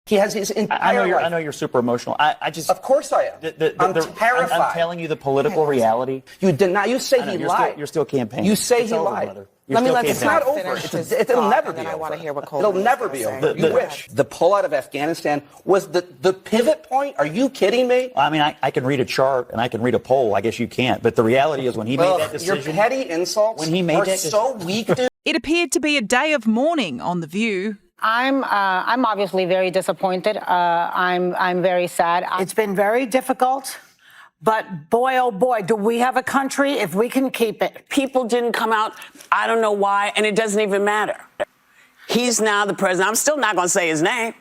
He has his entire life. I know you're super emotional. I just. Of course I am. I'm terrified. I'm telling you the political reality. You deny. You say he lied. You're still campaigning. You say he lied. It's not over. It'll never be over. It'll never be over. You wish. The pullout of Afghanistan was the pivot point? Are you kidding me? I mean, I can read a chart and I can read a poll. I guess you can't. But the reality is when he made that decision. Your petty insults are so weak, dude. It appeared to be a day of mourning on The View. I'm obviously very disappointed. I'm very sad. It's been very difficult, but boy, oh boy, do we have a country if we can keep it. People didn't come out. I don't know why, and it doesn't even matter. He's now the president. I'm still not going to say his name.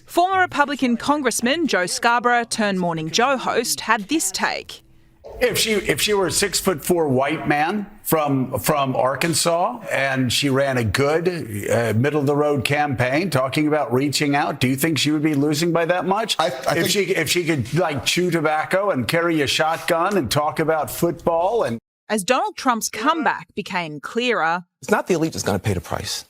Former Republican Congressman Joe Scarborough turned Morning Joe host had this take. If she were a 6'4" white man from Arkansas and she ran a good middle of the road campaign talking about reaching out, do you think she would be losing by that much? If she could like chew tobacco and carry a shotgun and talk about football and as Donald Trump's comeback became clearer, it's not the elite that's going to pay the price.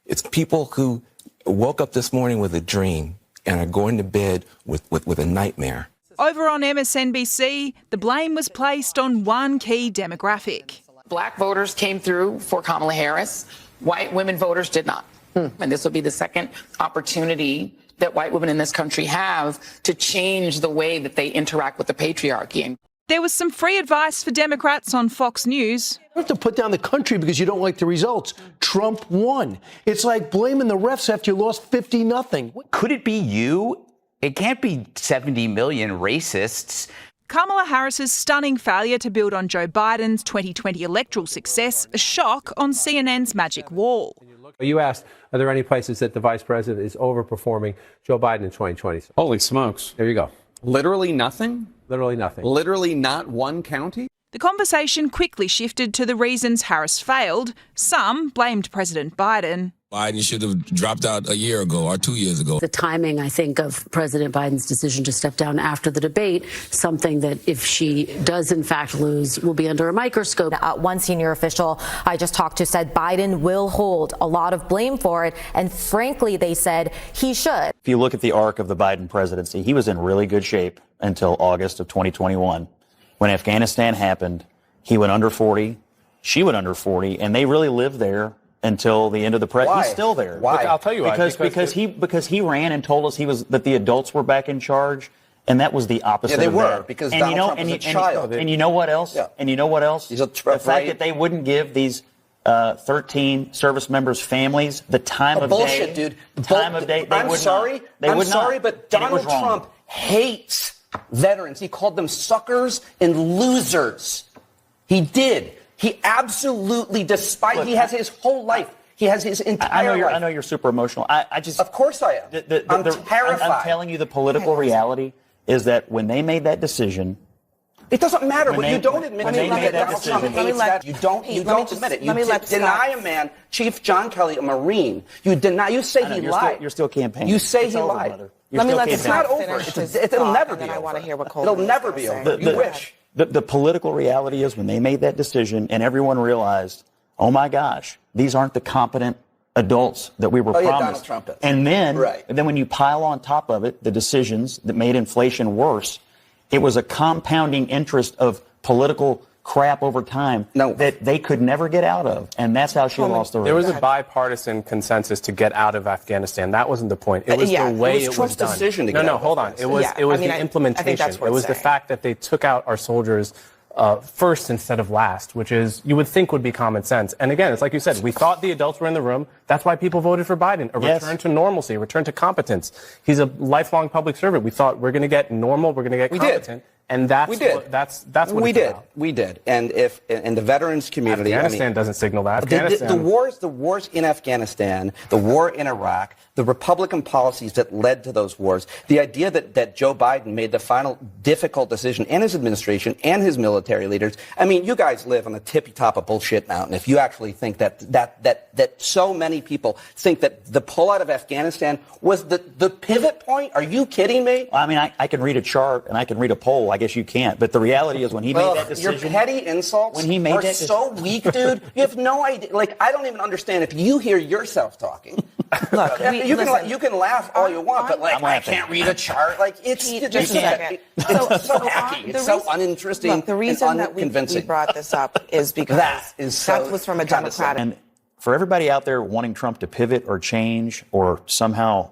It's people who woke up this morning with a dream and are going to bed with a nightmare. Over on MSNBC, the blame was placed on one key demographic. Black voters came through for Kamala Harris. White women voters did not. And this will be the second opportunity that white women in this country have to change the way that they interact with the patriarchy. There was some free advice for Democrats on Fox News. You have to put down the country because you don't like the results. Trump won. It's like blaming the refs after you lost 50-0. Could it be you? It can't be 70 million racists. Kamala Harris's stunning failure to build on Joe Biden's 2020 electoral success, a shock on CNN's Magic Wall. You asked, are there any places that the vice president is overperforming Joe Biden in 2020? Holy smokes. There you go. Literally nothing? Literally nothing. Literally not one county? The conversation quickly shifted to the reasons Harris failed. Some blamed President Biden. Biden should have dropped out a year ago or 2 years ago. The timing, I think, of President Biden's decision to step down after the debate, something that if she does in fact lose, will be under a microscope. One senior official I just talked to said Biden will hold a lot of blame for it. And frankly, they said he should. If you look at the arc of the Biden presidency, he was in really good shape until August of 2021. When Afghanistan happened, he went under 40, she went under 40, and they really lived there until the end of the He's still there. Why? I'll tell you why. Because he ran and told us that the adults were back in charge, and that was the opposite. Yeah, they of were that. because Donald Trump was a child. And you know what else? Yeah. And you know what else? He's a the fact that they wouldn't give these 13 service members' families the time of bullshit, day. Dude. The time of day. I'm sorry, but Donald Trump hates veterans. He called them suckers and losers. He did. He absolutely, he has his whole life. He has his entire life. I know you're super emotional. I just. Of course I am. I'm terrified. I'm telling you the political reality is that when they made that decision. It doesn't matter. But you don't admit when they made that decision. You don't admit it. You deny a man, Chief John Kelly, a Marine. You say he lied. You're still campaigning. You say he lied. It's not over. It'll never be over. It'll never be over. You wish. The political reality is when they made that decision and everyone realized, oh my gosh, these aren't the competent adults that we were promised. Donald Trump is. And then when you pile on top of it the decisions that made inflation worse, it was a compounding interest of political crap over time that they could never get out of. And that's how she lost the race. There was a bipartisan consensus to get out of Afghanistan. That wasn't the point. It was the way it was done. Decision to get out hold on. It was the implementation. It was the fact that they took out our soldiers first instead of last, which is you would think would be common sense. And again, it's like you said, we thought the adults were in the room. That's why people voted for Biden. A return to normalcy, a return to competence. He's a lifelong public servant. We thought we're going to get normal, we're going to get competent. And that's what we did. We did. And if in the veterans community, Afghanistan doesn't signal that. The wars in Afghanistan, the war in Iraq, the Republican policies that led to those wars, the idea that Joe Biden made the final difficult decision, and his administration and his military leaders. I mean, you guys live on the tippy top of bullshit mountain. If you actually think that so many people think that the pullout of Afghanistan was the pivot point, are you kidding me? I mean, I can read a chart and I can read a poll. I guess you can't. But the reality is when he made that decision. Your petty insults when he made are that so weak, dude. You have no idea. Like, I don't even understand if you hear yourself talking. Look, you can laugh all you want, but like, I can't read a chart. Like, it's just so hacky. It's so uninteresting. Look, the reason that we brought this up is because that was from a Democratic. And for everybody out there wanting Trump to pivot or change or somehow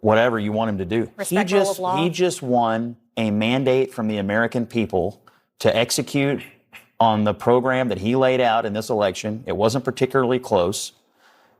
whatever you want him to do, he just won a mandate from the American people to execute on the program that he laid out in this election. It wasn't particularly close.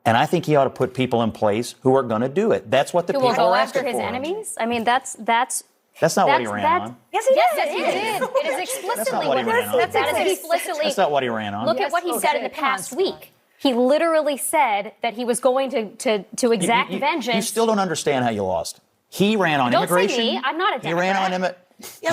And I think he ought to put people in place who are going to do it. That's what the people will go are after asking his for. enemies. I mean, that's not what he ran on. Yes, he did. It is explicitly That's not what he ran on. That's not what he ran on. Look at what he said in the past week. He literally said that he was going to exact vengeance. You still don't understand how you lost. He ran on immigration. Don't say me. I'm not a Democrat.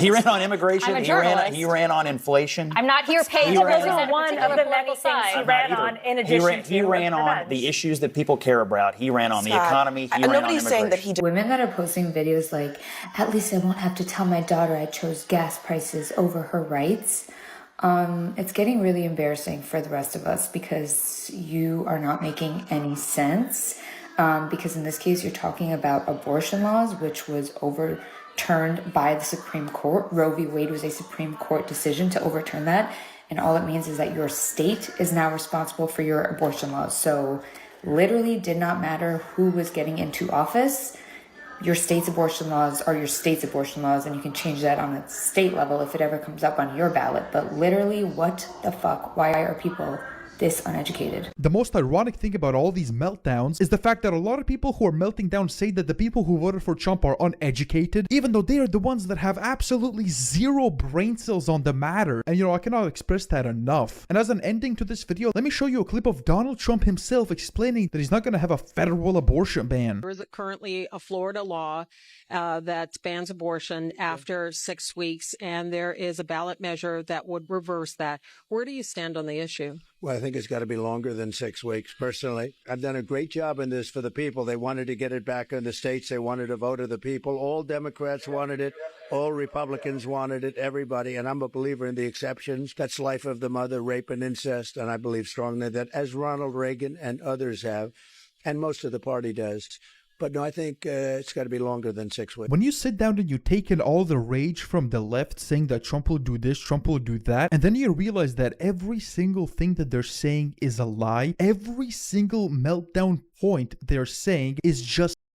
He ran on immigration. I'm a journalist. He ran on inflation. I'm not here paid to represent one of the many things he ran on in addition to he ran on the issues that people care about. He ran on the economy. He ran on immigration. Saying that he did. Women that are posting videos like, at least I won't have to tell my daughter I chose gas prices over her rights. It's getting really embarrassing for the rest of us because you are not making any sense. Because in this case, you're talking about abortion laws, which was overturned by the Supreme Court. Roe v. Wade was a Supreme Court decision to overturn that. And all it means is that your state is now responsible for your abortion laws. So literally did not matter who was getting into office. Your state's abortion laws are your state's abortion laws, and you can change that on a state level if it ever comes up on your ballot. But literally, what the fuck? Why are people this uneducated? The most ironic thing about all these meltdowns is the fact that a lot of people who are melting down say that the people who voted for Trump are uneducated, even though they are the ones that have absolutely zero brain cells on the matter. And I cannot express that enough. And as an ending to this video, let me show you a clip of Donald Trump himself explaining that he's not going to have a federal abortion ban. There is currently a Florida law that bans abortion after 6 weeks, and there is a ballot measure that would reverse that. Where do you stand on the issue? Well, I think it's got to be longer than 6 weeks, personally. I've done a great job in this for the people. They wanted to get it back in the states. They wanted a vote of the people. All Democrats wanted it. All Republicans wanted it, everybody. And I'm a believer in the exceptions. That's life of the mother, rape and incest. And I believe strongly that, as Ronald Reagan and others have, and most of the party does. But no, I think it's got to be longer than 6 weeks. When you sit down and you take in all the rage from the left saying that Trump will do this, Trump will do that, and then you realize that every single thing that they're saying is a lie, every single meltdown point they're saying is just